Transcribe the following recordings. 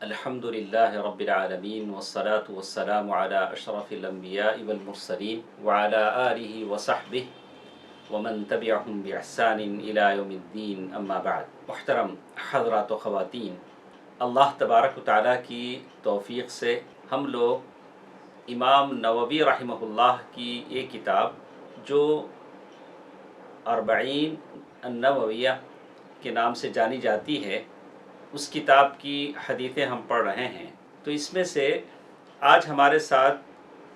الحمدللہ رب العالمین والصلاة والسلام علی اشرف الانبیاء والمرسلین وعلی آلہ وصحبہ ومن تبعہم بإحسان الی یوم الدین، اما بعد۔ محترم حضرات و خواتین، اللہ تبارک و تعالیٰ کی توفیق سے ہم لوگ امام نووی رحمہ اللہ کی ایک کتاب جو اربعین النوویہ کے نام سے جانی جاتی ہے، اس کتاب کی حدیثیں ہم پڑھ رہے ہیں۔ تو اس میں سے آج ہمارے ساتھ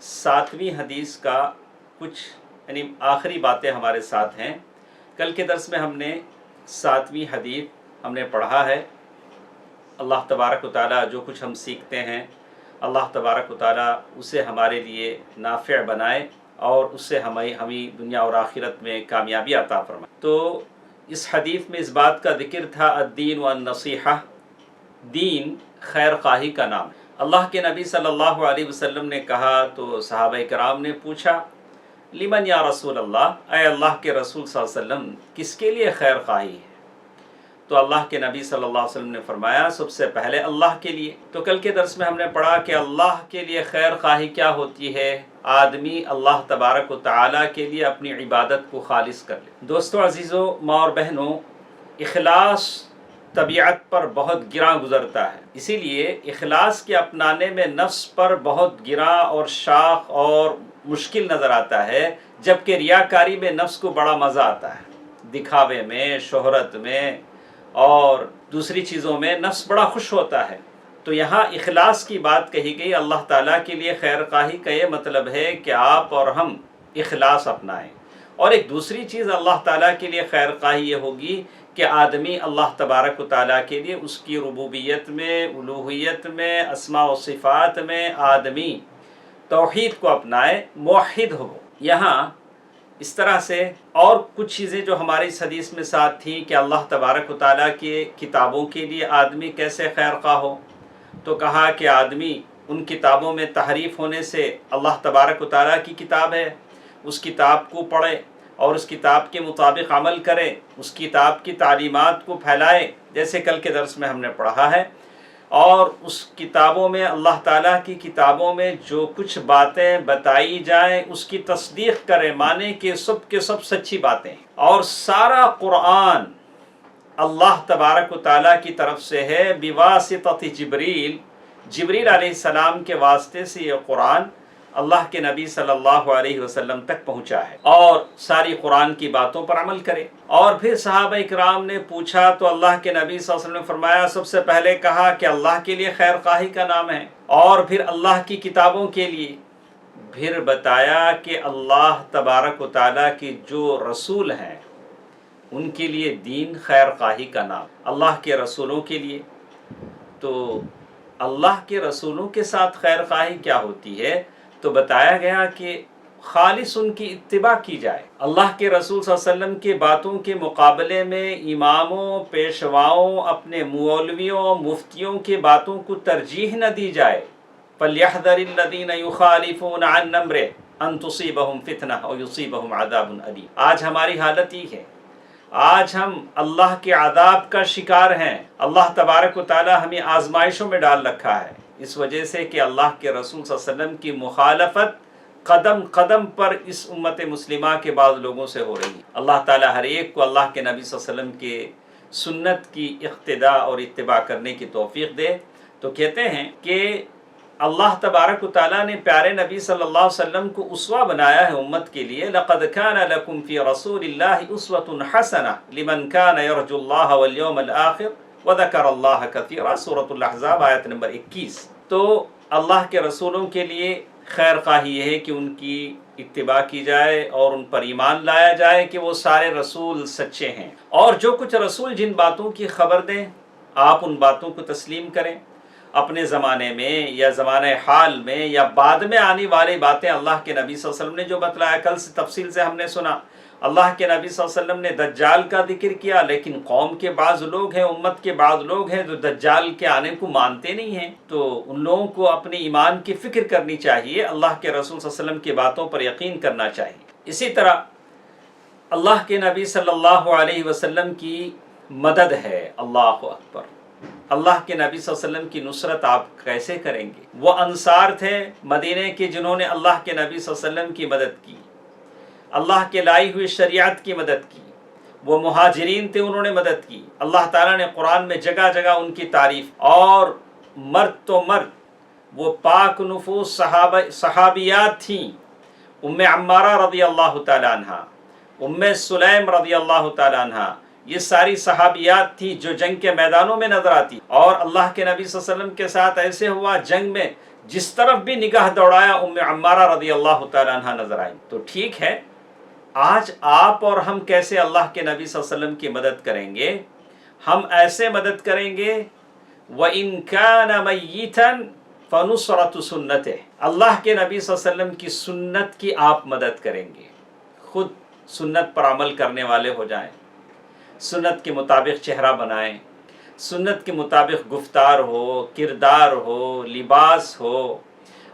7ویں حدیث کا کچھ آخری باتیں ہمارے ساتھ ہیں۔ کل کے درس میں ہم نے 7ویں حدیث ہم نے پڑھا ہے۔ اللہ تبارک و تعالیٰ جو کچھ ہم سیکھتے ہیں، اللہ تبارک و تعالیٰ اسے ہمارے لیے نافع بنائے اور اس سے ہمیں دنیا اور آخرت میں کامیابی عطا فرمائے۔ تو اس حدیث میں اس بات کا ذکر تھا الدین والنصیحہ، دین خیر خواہی کا نام ہے۔ اللہ کے نبی صلی اللہ علیہ وسلم نے کہا تو صحابہ کرام نے پوچھا لمن یا رسول اللہ، اے اللہ کے رسول صلی اللہ علیہ وسلم کس کے لیے خیر خواہی ہے؟ تو اللہ کے نبی صلی اللہ علیہ وسلم نے فرمایا سب سے پہلے اللہ کے لیے۔ تو کل کے درس میں ہم نے پڑھا کہ اللہ کے لیے خیر خواہی کیا ہوتی ہے؟ آدمی اللہ تبارک و تعالیٰ کے لیے اپنی عبادت کو خالص کر لے۔ دوستو عزیزو، ماں اور بہنوں، اخلاص طبیعت پر بہت گراں گزرتا ہے، اسی لیے اخلاص کے اپنانے میں نفس پر بہت گراں اور شاق اور مشکل نظر آتا ہے، جبکہ ریاکاری میں نفس کو بڑا مزہ آتا ہے۔ دکھاوے میں، شہرت میں اور دوسری چیزوں میں نفس بڑا خوش ہوتا ہے۔ تو یہاں اخلاص کی بات کہی گئی۔ اللہ تعالیٰ کے لیے خیر خواہی کا یہ مطلب ہے کہ آپ اور ہم اخلاص اپنائیں۔ اور ایک دوسری چیز اللہ تعالیٰ کے لیے خیر خواہی یہ ہوگی کہ آدمی اللہ تبارک و تعالیٰ کے لیے اس کی ربوبیت میں، الوہیت میں، اسماء و صفات میں آدمی توحید کو اپنائے، موحد ہو۔ یہاں اس طرح سے اور کچھ چیزیں جو ہماری اس حدیث میں ساتھ تھیں کہ اللہ تبارک و تعالیٰ کی کتابوں کے لیے آدمی کیسے خیر خواہ ہو، تو کہا کہ آدمی ان کتابوں میں تحریف ہونے سے، اللہ تبارک و تعالیٰ کی کتاب ہے، اس کتاب کو پڑھے اور اس کتاب کے مطابق عمل کرے، اس کتاب کی تعلیمات کو پھیلائے، جیسے کل کے درس میں ہم نے پڑھا ہے۔ اور اس کتابوں میں، اللہ تعالیٰ کی کتابوں میں جو کچھ باتیں بتائی جائیں اس کی تصدیق کرے، مانے کہ سب کے سب سچی باتیں ہیں۔ اور سارا قرآن اللہ تبارک و تعالیٰ کی طرف سے ہے، بواسطۃ جبریل، جبریل علیہ السلام کے واسطے سے یہ قرآن اللہ کے نبی صلی اللہ علیہ وسلم تک پہنچا ہے، اور ساری قرآن کی باتوں پر عمل کرے۔ اور پھر صحابہ اکرام نے پوچھا تو اللہ کے نبی صلی اللہ علیہ وسلم نے فرمایا، سب سے پہلے کہا کہ اللہ کے لیے خیر خواہی کا نام ہے، اور پھر اللہ کی کتابوں کے لیے، پھر بتایا کہ اللہ تبارک و تعالیٰ کی جو رسول ہیں ان کے لیے دین خیر خواہی کا نام، اللہ کے رسولوں کے لیے۔ تو اللہ کے رسولوں کے ساتھ خیر خواہی کیا ہوتی ہے؟ تو بتایا گیا کہ خالص ان کی اتباع کی جائے۔ اللہ کے رسول صلی اللہ علیہ وسلم کی باتوں کے مقابلے میں اماموں، پیشواؤں، اپنے مولویوں، مفتیوں کی باتوں کو ترجیح نہ دی جائے۔ فَلْيَحْذَرِ الَّذِينَ يُخَالِفُونَ عَنْ أَمْرِهِ أَن تُصِيبَهُمْ فِتْنَةٌ أَوْ يُصِيبَهُمْ عَذَابٌ أَلِيمٌ۔ آج ہماری حالت یہ ہے، آج ہم اللہ کے عذاب کا شکار ہیں۔ اللہ تبارک و تعالی ہمیں آزمائشوں میں ڈال رکھا ہے، اس وجہ سے کہ اللہ کے رسول صلی اللہ علیہ وسلم کی مخالفت قدم قدم پر اس امت مسلمہ کے بعض لوگوں سے ہو رہی ہے۔ اللہ تعالی ہر ایک کو اللہ کے نبی صلی اللہ علیہ وسلم کے سنت کی اقتداء اور اتباع کرنے کی توفیق دے۔ تو کہتے ہیں کہ اللہ تبارک و تعالیٰ نے پیارے نبی صلی اللہ علیہ وسلم کو اسوہ بنایا ہے امت کے لیے۔ لَقَدْ كَانَ لَكُمْ فِي رَسُولِ اللَّهِ أُسْوَةٌ حَسَنَةٌ لِمَنْ كَانَ يَرْجُو اللَّهَ وَالْيَوْمَ الْآخِرَ وَذَكَرَ اللَّهَ كَثِيرًا، سورۃ الاحزاب آیت نمبر 21۔ تو اللہ کے رسولوں کے لیے خیر خواہی یہ ہے کہ ان کی اتباع کی جائے اور ان پر ایمان لایا جائے کہ وہ سارے رسول سچے ہیں، اور جو کچھ رسول جن باتوں کی خبر دیں آپ ان باتوں کو تسلیم کریں۔ اپنے زمانے میں یا زمانہ حال میں یا بعد میں آنے والی باتیں اللہ کے نبی صلی اللہ علیہ وسلم نے جو بتلایا، کل سے تفصیل سے ہم نے سنا۔ اللہ کے نبی صلی اللہ علیہ وسلم نے دجال کا ذکر کیا، لیکن قوم کے بعض لوگ ہیں، امت کے بعض لوگ ہیں جو دجال کے آنے کو مانتے نہیں ہیں۔ تو ان لوگوں کو اپنے ایمان کی فکر کرنی چاہیے، اللہ کے رسول صلی اللہ علیہ وسلم کی باتوں پر یقین کرنا چاہیے۔ اسی طرح اللہ کے نبی صلی اللہ علیہ وسلم کی مدد ہے، اللہ اکبر۔ اللہ کے نبی صلی اللہ علیہ وسلم کی نصرت آپ کیسے کریں گے؟ وہ انصار تھے مدینے کے جنہوں نے اللہ کے نبی صلی اللہ علیہ وسلم کی مدد کی، اللہ کے لائی ہوئی شریعت کی مدد کی۔ وہ مہاجرین تھے، انہوں نے مدد کی۔ اللہ تعالیٰ نے قرآن میں جگہ جگہ ان کی تعریف، اور مرد تو مرد، وہ پاک نفوس صحابیات تھیں۔ ام عمارہ رضی اللہ تعالیٰ عنہ، ام سلیم رضی اللہ تعالیٰ عنہ، یہ ساری صحابیات تھیں جو جنگ کے میدانوں میں نظر آتی، اور اللہ کے نبی صلی اللہ علیہ وسلم کے ساتھ ایسے ہوا جنگ میں جس طرف بھی نگاہ دوڑایا ام عمارہ رضی اللہ تعالیٰ عنہ نظر آئی۔ تو ٹھیک ہے، آج آپ اور ہم کیسے اللہ کے نبی صلی اللہ علیہ وسلم کی مدد کریں گے؟ ہم ایسے مدد کریں گے وَإِن كَانَ مَيِّتًا فَنُصْرَةُ سُنَّتِهِ، اللہ کے نبی صلی اللہ علیہ وسلم کی سنت کی آپ مدد کریں گے، خود سنت پر عمل کرنے والے ہو جائیں، سنت کے مطابق چہرہ بنائیں، سنت کے مطابق گفتار ہو، کردار ہو، لباس ہو،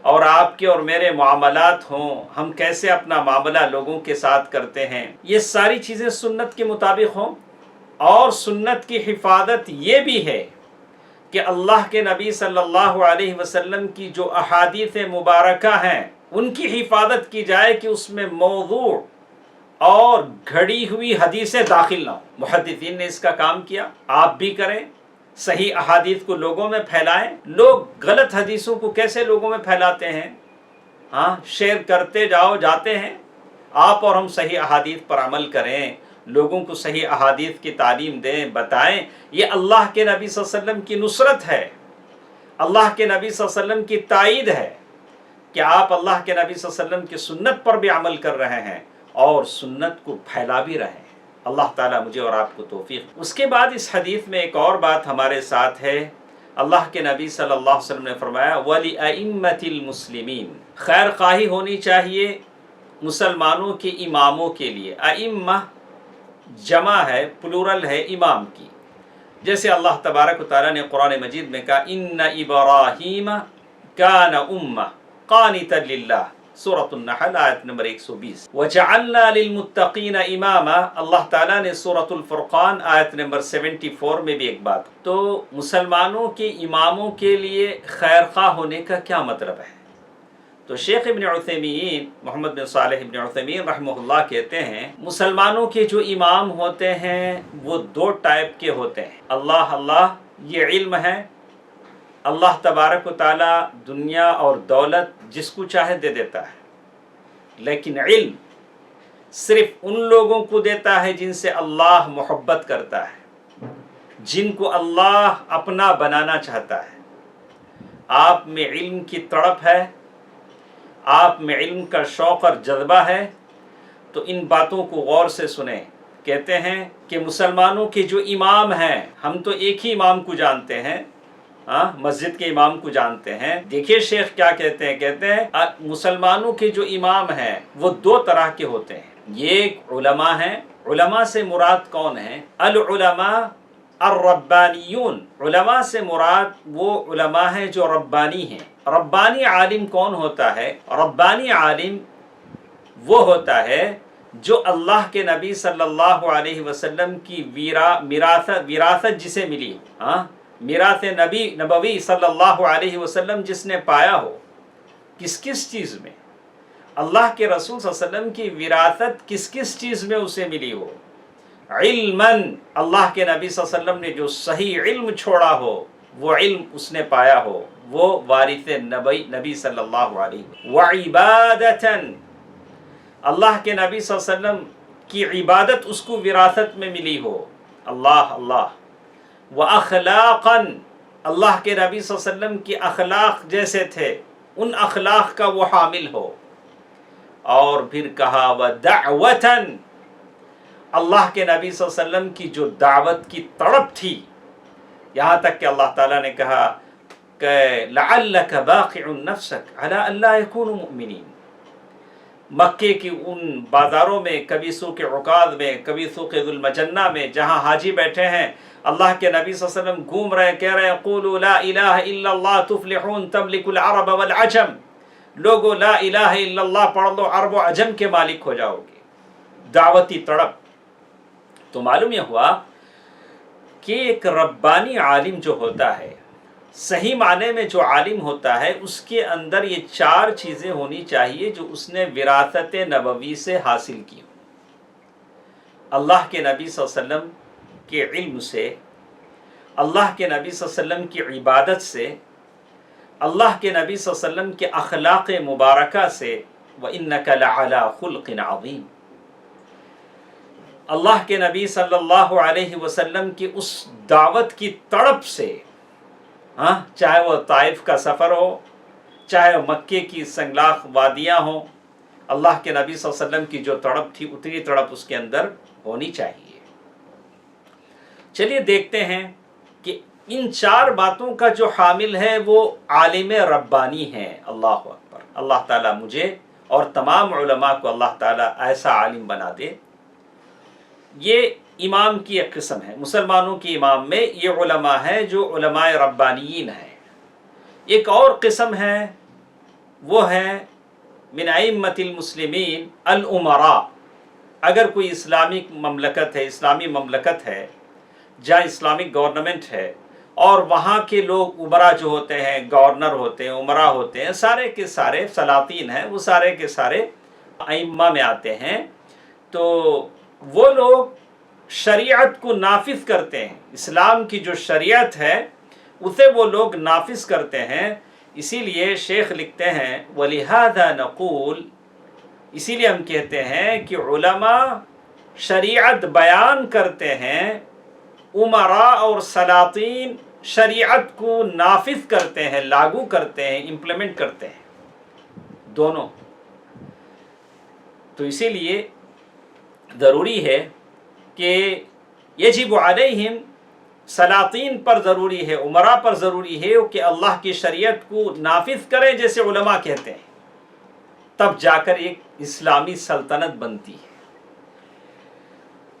اور آپ کے اور میرے معاملات ہوں، ہم کیسے اپنا معاملہ لوگوں کے ساتھ کرتے ہیں، یہ ساری چیزیں سنت کے مطابق ہوں۔ اور سنت کی حفاظت یہ بھی ہے کہ اللہ کے نبی صلی اللہ علیہ وسلم کی جو احادیث مبارکہ ہیں ان کی حفاظت کی جائے کہ اس میں موضوع اور گھڑی ہوئی حدیثیں داخل نہ ہوں۔ محدثین نے اس کا کام کیا، آپ بھی کریں، صحیح احادیث کو لوگوں میں پھیلائیں۔ لوگ غلط حدیثوں کو کیسے لوگوں میں پھیلاتے ہیں، ہاں، شیئر کرتے جاتے ہیں۔ آپ اور ہم صحیح احادیث پر عمل کریں، لوگوں کو صحیح احادیث کی تعلیم دیں، بتائیں۔ یہ اللہ کے نبی صلی اللہ علیہ وسلم کی نصرت ہے، اللہ کے نبی صلی اللہ علیہ وسلم کی تائید ہے کہ آپ اللہ کے نبی صلی اللہ علیہ وسلم کی سنت پر بھی عمل کر رہے ہیں اور سنت کو پھیلا بھی رہے ہیں۔ اللہ تعالیٰ مجھے اور آپ کو توفیق۔ اس کے بعد اس حدیث میں ایک اور بات ہمارے ساتھ ہے، اللہ کے نبی صلی اللہ علیہ وسلم نے فرمایا وَلِأَئِمَّةِ الْمُسْلِمِينَ، خیر خواہی ہونی چاہیے مسلمانوں کے اماموں کے لیے۔ ائمہ جمع ہے، پلورل ہے امام کی، جیسے اللہ تبارک و تعالیٰ نے قرآن مجید میں کہا اِنَّ إِبْرَاهِيمَ كَانَ أُمَّةً قَانِتًا لِلَّهِ، سورۃ النحل آیت نمبر 120۔ وَجَعَلْنَا لِلْمُتَّقِينَ إِمَامًا، اللہ تعالیٰ نے سورۃ الفرقان آیت نمبر 74 میں بھی ایک بات۔ تو مسلمانوں کے اماموں کے لیے خیر خواہ ہونے کا کیا مطلب ہے؟ تو شیخ ابن عثیمین، محمد بن صالح ابن عثیمین رحمہ اللہ کہتے ہیں مسلمانوں کے جو امام ہوتے ہیں وہ دو ٹائپ کے ہوتے ہیں۔ اللہ یہ علم ہے، اللہ تبارک و تعالی دنیا اور دولت جس کو چاہے دے دیتا ہے، لیکن علم صرف ان لوگوں کو دیتا ہے جن سے اللہ محبت کرتا ہے، جن کو اللہ اپنا بنانا چاہتا ہے۔ آپ میں علم کی تڑپ ہے، آپ میں علم کا شوق اور جذبہ ہے، تو ان باتوں کو غور سے سنیں۔ کہتے ہیں کہ مسلمانوں کے جو امام ہیں، ہم تو ایک ہی امام کو جانتے ہیں، مسجد کے امام کو جانتے ہیں۔ دیکھیے شیخ کیا کہتے ہیں، کہتے ہیں مسلمانوں کے جو امام ہیں وہ دو طرح کے ہوتے ہیں۔ یہ علماء ہیں، علماء سے مراد کون ہیں؟ العلماء الربانیون، علماء سے مراد وہ علماء ہیں جو ربانی ہیں۔ ربانی عالم کون ہوتا ہے؟ ربانی عالم وہ ہوتا ہے جو اللہ کے نبی صلی اللہ علیہ وسلم کی وراثت جسے ملی، میراث نبوی صلی اللہ علیہ وسلم جس نے پایا ہو، کس چیز میں؟ اللہ کے رسول صلی اللہ علیہ وسلم کی وراثت کس چیز میں اسے ملی ہو؟ علماً، اللہ کے نبی صلی اللہ علیہ وسلم نے جو صحیح علم چھوڑا ہو وہ علم اس نے پایا ہو، وہ وارث نبی صلی اللہ علیہ وسلم۔ وعبادتاً، اللہ کے نبی صلی اللہ علیہ وسلم کی عبادت اس کو وراثت میں ملی ہو، اللہ۔ وَأَخْلَاقًا، اللہ کے نبی صلی اللہ علیہ وسلم کی اخلاق جیسے تھے ان اخلاق کا وہ حامل ہو۔ اور پھر کہا وَدَعْوَةً، اللہ کے نبی صلی اللہ علیہ وسلم کی جو دعوت کی تڑپ تھی، یہاں تک کہ اللہ تعالیٰ نے کہا کہ لَعَلَّكَ بَاقِعٌ نَفْسَكَ عَلَىٰ أَلَّا يَكُونُوا مُؤْمِنِينَ، مکے کی ان بازاروں میں، کبھی سوق عکاظ میں، کبھی سوق ذو المجنہ میں، جہاں حاجی بیٹھے ہیں، اللہ کے نبی صلی اللہ علیہ وسلم گھوم رہے، کہہ رہے ہیں قولوا لا الہ الا اللہ تفلحون تملک العرب والعجم، لوگو لا الہ الا اللہ پڑھ لو، عرب و عجم کے مالک ہو جاؤ گے۔ دعوتی تڑپ۔ تو معلوم یہ ہوا کہ ایک ربانی عالم جو ہوتا ہے، صحیح معنی میں جو عالم ہوتا ہے، اس کے اندر یہ 4 چیزیں ہونی چاہیے جو اس نے وراثت نبوی سے حاصل کی. اللہ کے نبی صلی اللہ علیہ وسلم کے علم سے، اللہ کے نبی صلی اللہ علیہ وسلم کی عبادت سے، اللہ کے نبی صلی اللہ علیہ وسلم کے اخلاق مبارکہ سے. وَإِنَّكَ لَعَلَىٰ خُلْقٍ عَظِيمٍ. اللہ کے نبی صلی اللہ علیہ وسلم کی اس دعوت کی تڑپ سے، چاہے وہ طائف کا سفر ہو، چاہے وہ مکے کی سنگلاخ وادیاں ہوں، اللہ کے نبی صلی اللہ علیہ وسلم کی جو تڑپ تھی اتنی تڑپ اس کے اندر ہونی چاہیے. چلیے دیکھتے ہیں کہ ان 4 باتوں کا جو حامل ہے وہ عالم ربانی ہے. اللہ اکبر. اللہ تعالیٰ مجھے اور تمام علماء کو اللہ تعالیٰ ایسا عالم بنا دے. یہ امام کی ایک قسم ہے. مسلمانوں کی امام میں یہ علماء ہے جو علماء ربانیین ہیں. ایک اور قسم ہے، وہ ہے من ائمۃ المسلمین الامراء. اگر کوئی اسلامی مملکت ہے جہاں اسلامک گورنمنٹ ہے اور وہاں کے لوگ عمرا جو ہوتے ہیں، گورنر ہوتے ہیں، عمرا ہوتے ہیں، سارے کے سارے سلاطین ہیں، وہ سارے کے سارے ائمہ میں آتے ہیں، تو وہ لوگ شریعت کو نافذ کرتے ہیں. اسلام کی جو شریعت ہے اسے وہ لوگ نافذ کرتے ہیں. اسی لیے شیخ لکھتے ہیں وَلِهَذَا نَقُولُ، اسی لیے ہم کہتے ہیں کہ علماء شریعت بیان کرتے ہیں، امراء اور سلاطین شریعت کو نافذ کرتے ہیں، لاگو کرتے ہیں، امپلیمنٹ کرتے ہیں، دونوں. تو اسی لیے ضروری ہے کہ یجب علیہم، سلاطین پر ضروری ہے، امراء پر ضروری ہے کہ اللہ کی شریعت کو نافذ کریں جیسے علماء کہتے ہیں، تب جا کر ایک اسلامی سلطنت بنتی ہے.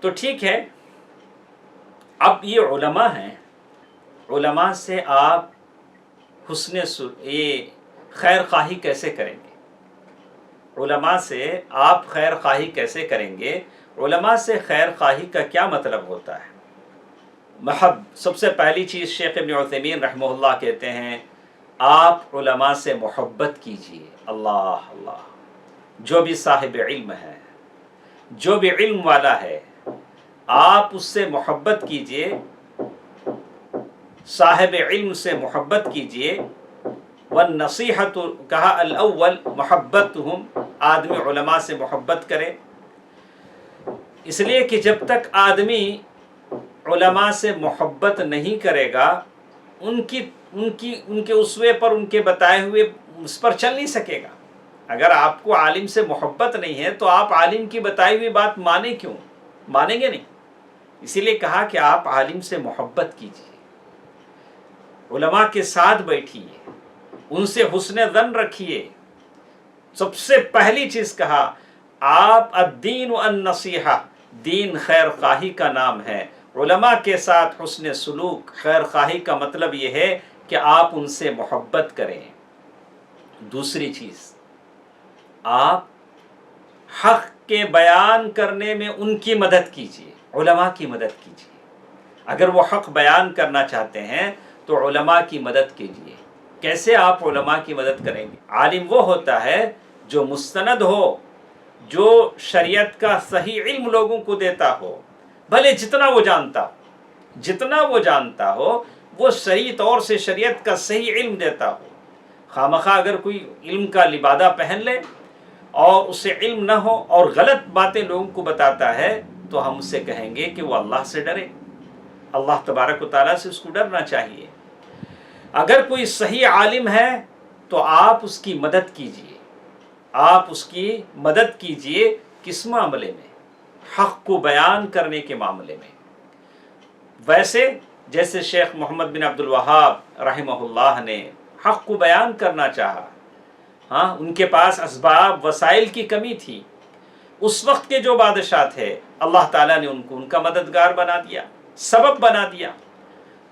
تو ٹھیک ہے، اب یہ علماء ہیں، علماء سے آپ یہ خیر خواہی کیسے کریں گے؟ علماء سے آپ خیر خواہی کیسے کریں گے؟ علماء سے خیر خواہی کا کیا مطلب ہوتا ہے؟ سب سے پہلی چیز شیخ ابن عثیمین رحمہ اللہ کہتے ہیں آپ علماء سے محبت کیجئے. اللہ، جو بھی صاحب علم ہے، جو بھی علم والا ہے، آپ اس سے محبت کیجئے، صاحب علم سے محبت کیجئے. والنصیحۃ، کہا الاول محبتہم، آدمی علماء سے محبت کرے، اس لیے کہ جب تک آدمی علماء سے محبت نہیں کرے گا ان کے اسوے پر، ان کے بتائے ہوئے اس پر چل نہیں سکے گا. اگر آپ کو عالم سے محبت نہیں ہے تو آپ عالم کی بتائی ہوئی بات مانیں گے نہیں. اسی لیے کہا کہ آپ عالم سے محبت کیجیے، علماء کے ساتھ بیٹھیے، ان سے حسن ظن رکھیے. سب سے پہلی چیز کہا آپ الدین والنصیحہ، دین خیر خواہی کا نام ہے. علماء کے ساتھ حسن سلوک، خیر خواہی کا مطلب یہ ہے کہ آپ ان سے محبت کریں. دوسری چیز، آپ حق کے بیان کرنے میں ان کی مدد کیجیے، علماء کی مدد کیجیے. اگر وہ حق بیان کرنا چاہتے ہیں تو علماء کی مدد کیجیے. کیسے آپ علماء کی مدد کریں گے؟ عالم وہ ہوتا ہے جو مستند ہو، جو شریعت کا صحیح علم لوگوں کو دیتا ہو، بھلے جتنا وہ جانتا ہو وہ صحیح طور سے شریعت کا صحیح علم دیتا ہو. خامخواہ اگر کوئی علم کا لبادہ پہن لے اور اسے علم نہ ہو اور غلط باتیں لوگوں کو بتاتا ہے تو ہم اسے کہیں گے کہ وہ اللہ سے ڈرے، اللہ تبارک و تعالیٰ سے اس کو ڈرنا چاہیے. اگر کوئی صحیح عالم ہے تو آپ اس کی مدد کیجیے، آپ اس کی مدد کیجیے. کس معاملے میں؟ حق کو بیان کرنے کے معاملے میں. ویسے جیسے شیخ محمد بن عبد الوہاب رحمہ اللہ نے حق کو بیان کرنا چاہا، ان کے پاس اسباب وسائل کی کمی تھی، اس وقت کے جو بادشاہ تھے اللہ تعالیٰ نے ان کو ان کا مددگار بنا دیا، سبب بنا دیا.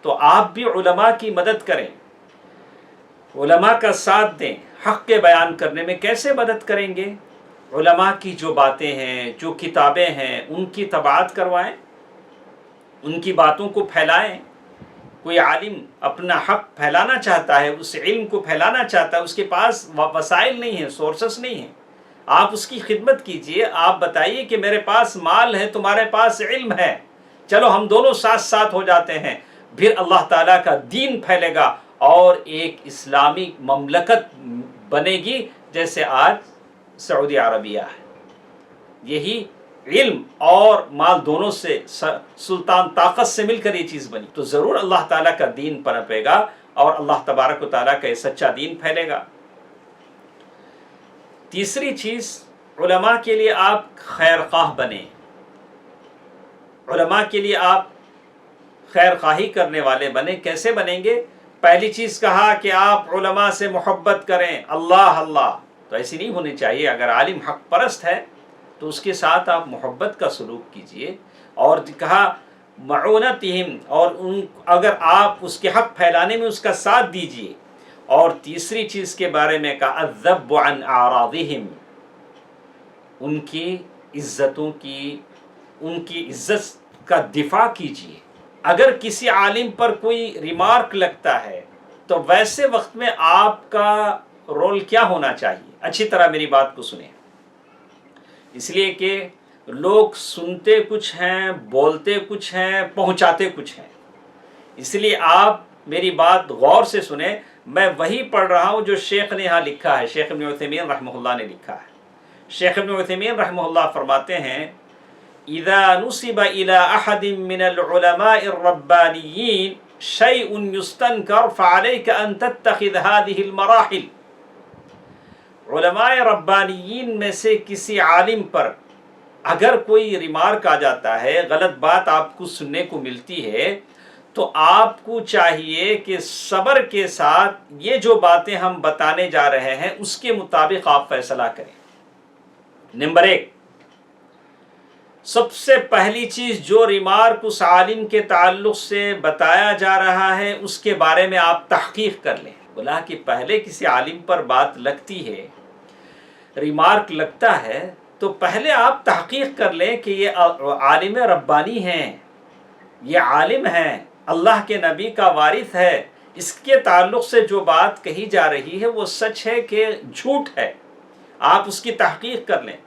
تو آپ بھی علماء کی مدد کریں، علماء کا ساتھ دیں. حق کے بیان کرنے میں کیسے مدد کریں گے؟ علماء کی جو باتیں ہیں، جو کتابیں ہیں، ان کی طباعت کروائیں، ان کی باتوں کو پھیلائیں۔ کوئی عالم اپنا حق پھیلانا چاہتا ہے، اس علم کو پھیلانا چاہتا ہے، اس کے پاس وسائل نہیں ہیں، سورسز نہیں ہیں، آپ اس کی خدمت کیجئے، آپ بتائیے کہ میرے پاس مال ہے، تمہارے پاس علم ہے، چلو ہم دونوں ساتھ ساتھ ہو جاتے ہیں، پھر اللہ تعالیٰ کا دین پھیلے گا اور ایک اسلامی مملکت بنے گی جیسے آج سعودی عربیہ ہے۔ یہی علم اور مال دونوں سے، سلطان طاقت سے مل کر یہ چیز بنی، تو ضرور اللہ تعالیٰ کا دین پنپے گا اور اللہ تبارک و تعالیٰ کا یہ سچا دین پھیلے گا۔ تیسری چیز، علماء کے لیے آپ خیر خواہ بنیں، علماء کے لیے آپ خیر خواہی کرنے والے بنیں۔ کیسے بنیں گے؟ پہلی چیز کہا کہ آپ علماء سے محبت کریں، اللہ اللہ، تو ایسی نہیں ہونی چاہیے۔ اگر عالم حق پرست ہے تو اس کے ساتھ آپ محبت کا سلوک کیجئے، اور کہا معونتہم، اور اگر آپ اس کے حق پھیلانے میں اس کا ساتھ دیجئے۔ اور تیسری چیز کے بارے میں کہا الذب عن اعراضہم، ان کی عزتوں کی، ان کی عزت کا دفاع کیجئے۔ اگر کسی عالم پر کوئی ریمارک لگتا ہے تو ویسے وقت میں آپ کا رول کیا ہونا چاہیے؟ اچھی طرح میری بات کو سنیں، اس لیے کہ لوگ سنتے کچھ ہیں، بولتے کچھ ہیں، پہنچاتے کچھ ہیں، اس لیے آپ میری بات غور سے سنیں۔ میں وہی پڑھ رہا ہوں جو شیخ نے یہاں لکھا ہے، شیخ ابن عثیمین رحمہ اللہ نے لکھا ہے۔ شیخ ابن عثیمین رحمہ اللہ فرماتے ہیں اذا نسب الى احد من العلماء الربانيين شيء يستنكر فعليك ان تتخذ هذه المراحل۔ علماء ربانیین میں سے کسی عالم پر اگر کوئی ریمارک آ جاتا ہے، غلط بات آپ کو سننے کو ملتی ہے، تو آپ کو چاہیے کہ صبر کے ساتھ یہ جو باتیں ہم بتانے جا رہے ہیں اس کے مطابق آپ فیصلہ کریں۔ نمبر 1، سب سے پہلی چیز، جو ریمارک اس عالم کے تعلق سے بتایا جا رہا ہے اس کے بارے میں آپ تحقیق کر لیں۔ بولا کہ پہلے کسی عالم پر بات لگتی ہے، ریمارک لگتا ہے، تو پہلے آپ تحقیق کر لیں کہ یہ عالم ربانی ہیں، یہ عالم ہیں، اللہ کے نبی کا وارث ہے، اس کے تعلق سے جو بات کہی جا رہی ہے وہ سچ ہے کہ جھوٹ ہے، آپ اس کی تحقیق کر لیں۔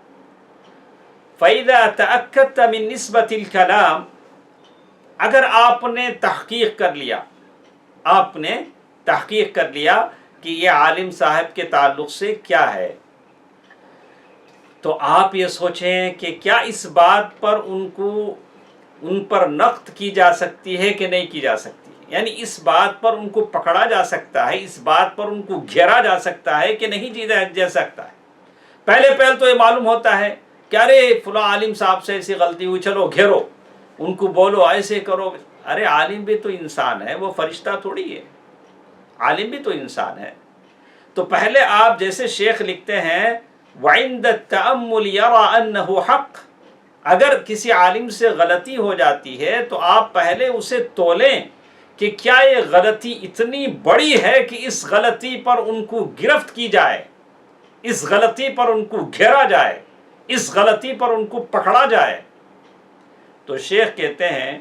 فَإِذَا تَأَكَّدْتَ مِن نِسْبَةِ الْكَلَامِ، اگر آپ نے تحقیق کر لیا، آپ نے تحقیق کر لیا کہ یہ عالم صاحب کے تعلق سے کیا ہے، تو آپ یہ سوچیں کہ کیا اس بات پر ان پر نقد کی جا سکتی ہے کہ نہیں کی جا سکتی، یعنی اس بات پر ان کو پکڑا جا سکتا ہے، اس بات پر ان کو گھیرا جا سکتا ہے کہ نہیں جیتا جا سکتا ہے۔ پہلے تو یہ معلوم ہوتا ہے کہ ارے فلاں عالم صاحب سے ایسی غلطی ہوئی، چلو گھیرو، ان کو بولو، ایسے کرو۔ ارے عالم بھی تو انسان ہے، وہ فرشتہ تھوڑی ہے، عالم بھی تو انسان ہے۔ تو پہلے آپ جیسے شیخ لکھتے ہیں وَعِنْدَ التَّأَمُّلِ يَرَى أَنَّهُ حَقٌّ، اگر کسی عالم سے غلطی ہو جاتی ہے تو آپ پہلے اسے تولیں کہ کیا یہ غلطی اتنی بڑی ہے کہ اس غلطی پر ان کو گرفت کی جائے، اس غلطی پر ان کو گھیرا جائے، اس غلطی پر ان کو پکڑا جائے۔ تو شیخ کہتے ہیں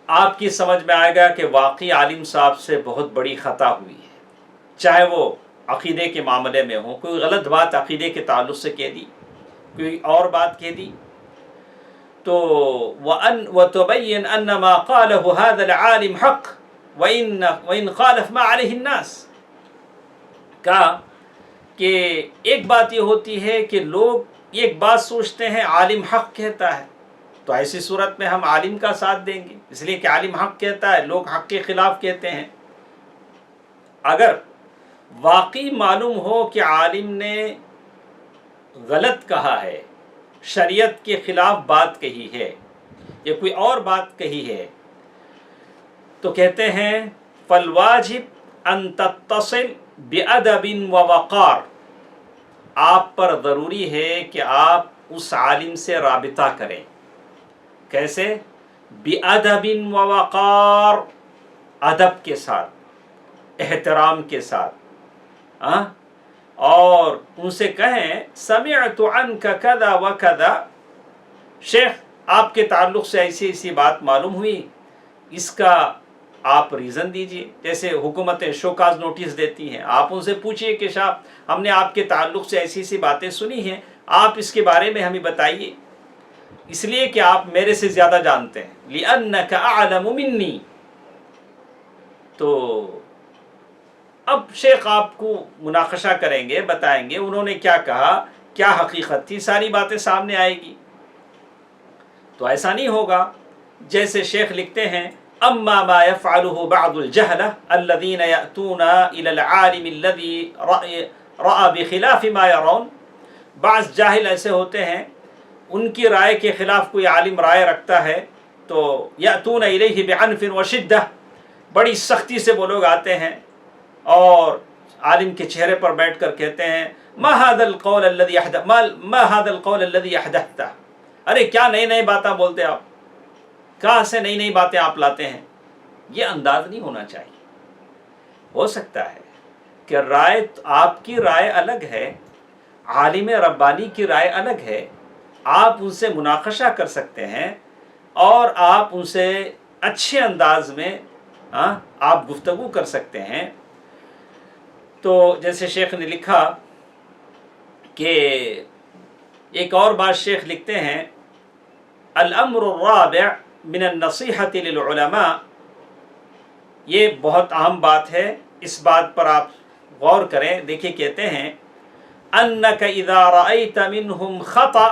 آپ کی سمجھ میں آئے گا کہ واقعی عالم صاحب سے بہت بڑی خطا ہوئی ہے، چاہے وہ عقیدے کے معاملے میں ہو، کوئی غلط بات عقیدے کے تعلق سے کہہ دی، کوئی اور بات کہہ دی، تو وَتُبَيِّنْ أَنَّ مَا قَالَهُ هَذَا الْعَالِمُ حَقٌّ وَإِنْ خَالَفَ مَا عَلَيْهِ النَّاسِ۔ کہا کہ ایک بات یہ ہوتی ہے کہ لوگ ایک بات سوچتے ہیں عالم حق کہتا ہے، تو ایسی صورت میں ہم عالم کا ساتھ دیں گے، اس لیے کہ عالم حق کہتا ہے، لوگ حق کے خلاف کہتے ہیں۔ اگر واقعی معلوم ہو کہ عالم نے غلط کہا ہے، شریعت کے خلاف بات کہی ہے یا کوئی اور بات کہی ہے، تو کہتے ہیں فالواجب ان تتصل بأدب ووقار، آپ پر ضروری ہے کہ آپ اس عالم سے رابطہ کریں۔ کیسے؟ بأدب ووقار، ادب کے ساتھ، احترام کے ساتھ، اور ان سے کہیں سمعت عنک کذا وکذا، شیخ آپ کے تعلق سے ایسی ایسی بات معلوم ہوئی، اس کا آپ ریزن دیجئے۔ جیسے حکومتیں شوکاز نوٹس دیتی ہیں، آپ ان سے پوچھئے کہ صاحب ہم نے آپ کے تعلق سے ایسی ایسی باتیں سنی ہیں، آپ اس کے بارے میں ہمیں بتائیے، اس لیے کہ آپ میرے سے زیادہ جانتے ہیں، لِأَنَّكَ أَعْلَمُ مِنِّي۔ تو اب شیخ آپ کو مناقشہ کریں گے، بتائیں گے انہوں نے کیا کہا، کیا حقیقت تھی، ساری باتیں سامنے آئے گی۔ تو ایسا نہیں ہوگا جیسے شیخ لکھتے ہیں اما ما يفعله بعض الجهلة الذين يأتون الى العالم الذي رأى بخلاف ما يرون، بعض جاہل ایسے ہوتے ہیں ان کی رائے کے خلاف کوئی عالم رائے رکھتا ہے تو یأتون الیہ بعنف وشدہ، بڑی سختی سے وہ لوگ آتے ہیں اور عالم کے چہرے پر بیٹھ کر کہتے ہیں ما هذا القول الذي ما هذا القول الذي احدثته، ارے کیا نئے نئے باتیں بولتے آپ، کہاں سے نئی نئی باتیں آپ لاتے ہیں۔ یہ انداز نہیں ہونا چاہیے۔ ہو سکتا ہے کہ رائے آپ کی رائے الگ ہے، عالم ربانی کی رائے الگ ہے، آپ ان سے مناقشہ کر سکتے ہیں اور آپ ان سے اچھے انداز میں آپ گفتگو کر سکتے ہیں۔ تو جیسے شیخ نے لکھا کہ ایک اور بات شیخ لکھتے ہیں الامر الرابع من النصیحت للعلماء، یہ بہت اہم بات ہے، اس بات پر آپ غور کریں۔ دیکھیں کہتے ہیں انک اذا رأیت منہم خطأ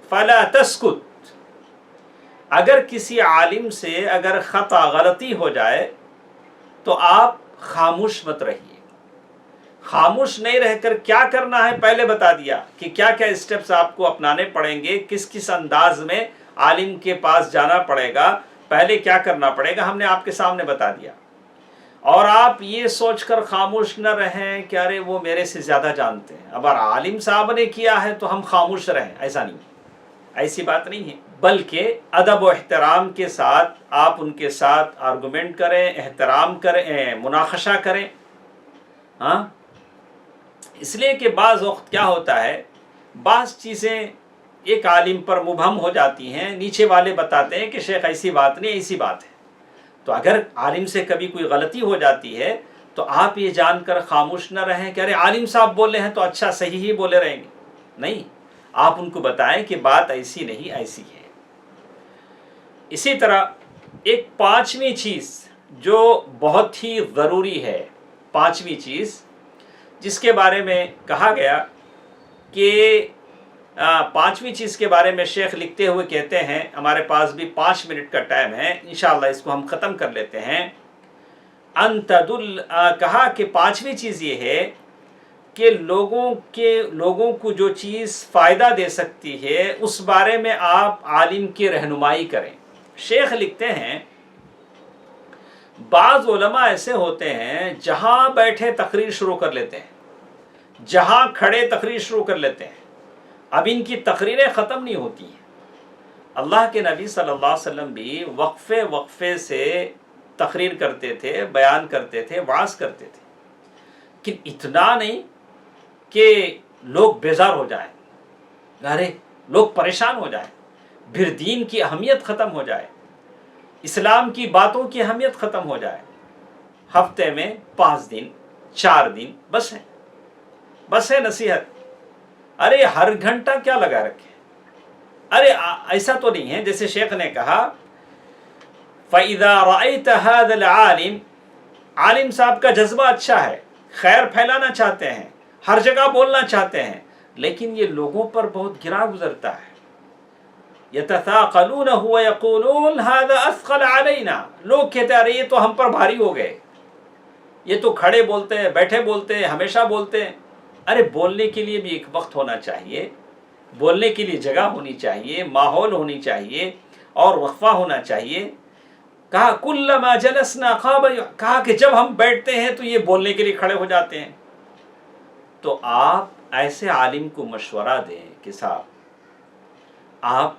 فلا تسکت، اگر کسی عالم سے اگر خطا غلطی ہو جائے تو آپ خاموش مت رہیے۔ خاموش نہیں رہ کر کیا کرنا ہے پہلے بتا دیا کہ کیا کیا اسٹیپس آپ کو اپنانے پڑیں گے، کس کس انداز میں عالم کے پاس جانا پڑے گا، پہلے کیا کرنا پڑے گا، ہم نے آپ کے سامنے بتا دیا۔ اور آپ یہ سوچ کر خاموش نہ رہیں کہ ارے وہ میرے سے زیادہ جانتے ہیں، اگر عالم صاحب نے کیا ہے تو ہم خاموش رہیں، ایسا نہیں، ایسی بات نہیں ہے، بلکہ ادب و احترام کے ساتھ آپ ان کے ساتھ آرگومنٹ کریں، احترام کریں، مناقشہ کریں۔ ہاں، اس لیے کہ بعض وقت کیا ہوتا ہے، بعض چیزیں ایک عالم پر مبہم ہو جاتی ہیں، نیچے والے بتاتے ہیں کہ شیخ ایسی بات نہیں، ایسی بات ہے، تو اگر عالم سے کبھی کوئی غلطی ہو جاتی ہے تو آپ یہ جان کر خاموش نہ رہیں کہ ارے عالم صاحب بولے ہیں تو اچھا صحیح ہی بولے رہیں گے، نہیں، آپ ان کو بتائیں کہ بات ایسی نہیں ایسی ہے۔ اسی طرح ایک پانچویں چیز جو بہت ہی ضروری ہے، پانچویں چیز جس کے بارے میں کہا گیا کہ پانچویں چیز کے بارے میں شیخ لکھتے ہوئے کہتے ہیں، ہمارے پاس بھی 5 منٹ کا ٹائم ہے، انشاءاللہ اس کو ہم ختم کر لیتے ہیں۔ کہا کہ پانچویں چیز یہ ہے کہ لوگوں کو جو چیز فائدہ دے سکتی ہے اس بارے میں آپ عالم کی رہنمائی کریں۔ شیخ لکھتے ہیں بعض علماء ایسے ہوتے ہیں جہاں بیٹھے تقریر شروع کر لیتے ہیں، جہاں کھڑے تقریر شروع کر لیتے ہیں، اب ان کی تقریریں ختم نہیں ہوتی ہیں۔ اللہ کے نبی صلی اللہ علیہ وسلم بھی وقفے وقفے سے تقریر کرتے تھے، بیان کرتے تھے، وعظ کرتے تھے، لیکن اتنا نہیں کہ لوگ بیزار ہو جائیں، ارے لوگ پریشان ہو جائیں، پھر دین کی اہمیت ختم ہو جائے، اسلام کی باتوں کی اہمیت ختم ہو جائے۔ ہفتے میں 5 دن 4 دن بس ہے نصیحت، ارے ہر گھنٹہ کیا لگا رکھے، ارے ایسا تو نہیں ہے۔ جیسے شیخ نے کہا فَإِذَا رَأَيْتَ هَذَا الْعَالِمِ، عالم صاحب کا جذبہ اچھا ہے، خیر پھیلانا چاہتے ہیں، ہر جگہ بولنا چاہتے ہیں، لیکن یہ لوگوں پر بہت گرا گزرتا ہے۔ يَتَثَاقَلُونَهُ وَيَقُولُونَ هَذَا أَثْقَلَ عَلَيْنَا، لوگ کہتے ہیں ارے یہ تو ہم پر بھاری ہو گئے، یہ تو کھڑے بولتے ہیں، بیٹھے بولتے ہیں، ہمیشہ بولتے ہیں۔ ارے بولنے کے لیے بھی ایک وقت ہونا چاہیے، بولنے کے لیے جگہ ہونی چاہیے، ماحول ہونی چاہیے اور وقفہ ہونا چاہیے۔ کہا کلما جلسنا خاب، کہا کہ جب ہم بیٹھتے ہیں تو یہ بولنے کے لیے کھڑے ہو جاتے ہیں۔ تو آپ ایسے عالم کو مشورہ دیں کہ صاحب آپ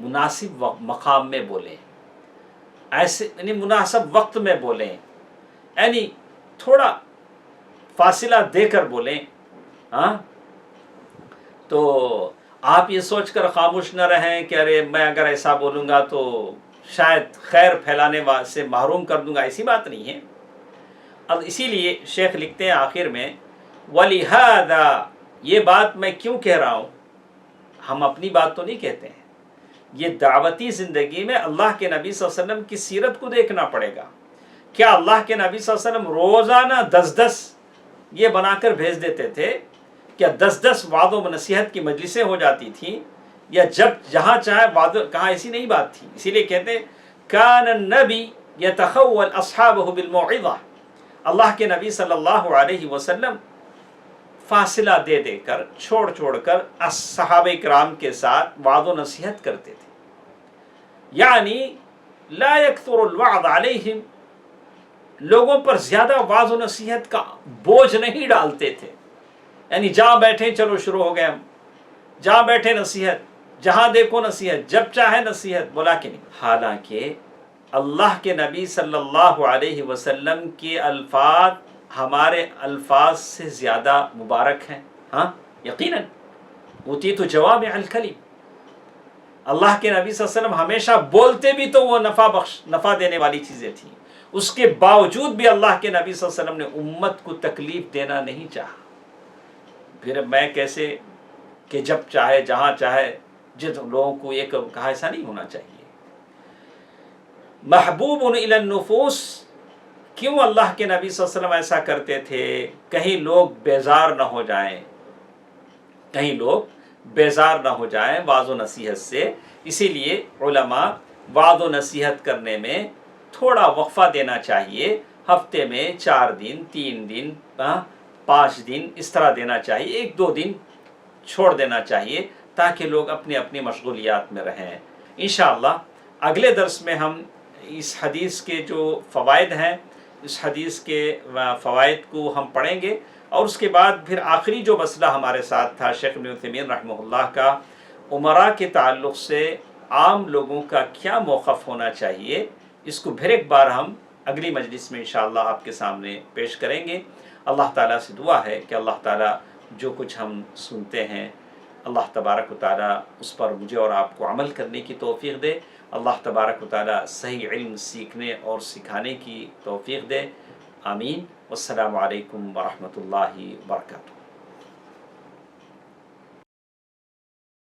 مناسب مقام میں بولیں، ایسے یعنی مناسب وقت میں بولیں، یعنی تھوڑا فاصلہ دے کر بولیں۔ ہاں، تو آپ یہ سوچ کر خاموش نہ رہیں کہ ارے میں اگر ایسا بولوں گا تو شاید خیر پھیلانے سے محروم کر دوں گا، ایسی بات نہیں ہے۔ اب اسی لیے شیخ لکھتے ہیں آخر میں وَلِهَذَا، یہ بات میں کیوں کہہ رہا ہوں، ہم اپنی بات تو نہیں کہتے ہیں، یہ دعوتی زندگی میں اللہ کے نبی صلی اللہ علیہ وسلم کی سیرت کو دیکھنا پڑے گا۔ کیا اللہ کے نبی صلی اللہ علیہ وسلم روزانہ 10 یہ بنا کر بھیج دیتے تھے؟ کیا 10 وعد و نصیحت کی مجلسیں ہو جاتی تھیں؟ یا جب جہاں چاہے وعد کہاں، ایسی نہیں بات تھی۔ اسی لیے کہتے ہیں کان النبی یتخول اصحابہ بالموعظہ، اللہ کے نبی صلی اللہ علیہ وسلم فاصلہ دے دے کر، چھوڑ کر صحابہ کرام کے ساتھ وعد و نصیحت کرتے تھے، یعنی لا یکثر الوعظ علیہم، لوگوں پر زیادہ وعظ و نصیحت کا بوجھ نہیں ڈالتے تھے، یعنی جہاں بیٹھے چلو شروع ہو گئے ہم، جہاں بیٹھے نصیحت، جہاں دیکھو نصیحت، جب چاہے نصیحت، بولا کہ نہیں۔ حالانکہ اللہ کے نبی صلی اللہ علیہ وسلم کے الفاظ ہمارے الفاظ سے زیادہ مبارک ہیں، ہاں یقیناً، اوتیت جوامع الکلم، اللہ کے نبی صلی اللہ علیہ وسلم ہمیشہ بولتے بھی تو وہ نفع دینے والی چیزیں تھیں، اس کے باوجود بھی اللہ کے نبی صلی اللہ علیہ وسلم نے امت کو تکلیف دینا نہیں چاہا۔ پھر میں کیسے کہ جب چاہے جہاں چاہے جن لوگوں کو یہ کہا، ایسا نہیں ہونا چاہیے۔ محبوب الی النفوس، کیوں اللہ کے نبی صلی اللہ علیہ وسلم ایسا کرتے تھے؟ کہیں لوگ بیزار نہ ہو جائیں، کہیں لوگ بیزار نہ ہو جائیں وعظ و نصیحت سے، اسی لیے علماء وعظ و نصیحت کرنے میں تھوڑا وقفہ دینا چاہیے، ہفتے میں 4 دن، 3 دن، 5 دن اس طرح دینا چاہیے، 1-2 دن چھوڑ دینا چاہیے تاکہ لوگ اپنی اپنی مشغولیات میں رہیں۔ انشاءاللہ اگلے درس میں ہم اس حدیث کے جو فوائد ہیں، اس حدیث کے فوائد کو ہم پڑھیں گے، اور اس کے بعد پھر آخری جو مسئلہ ہمارے ساتھ تھا شیخ ابن عثیمین رحمہ اللہ کا، امراء کے تعلق سے عام لوگوں کا کیا موقف ہونا چاہیے، اس کو پھر ایک بار ہم اگلی مجلس میں انشاءاللہ آپ کے سامنے پیش کریں گے۔ اللہ تعالیٰ سے دعا ہے کہ اللہ تعالیٰ جو کچھ ہم سنتے ہیں، اللہ تبارک و تعالیٰ اس پر مجھے اور آپ کو عمل کرنے کی توفیق دے، اللہ تبارک و تعالیٰ صحیح علم سیکھنے اور سکھانے کی توفیق دے، آمین۔ والسلام علیکم ورحمۃ اللہ وبرکاتہ۔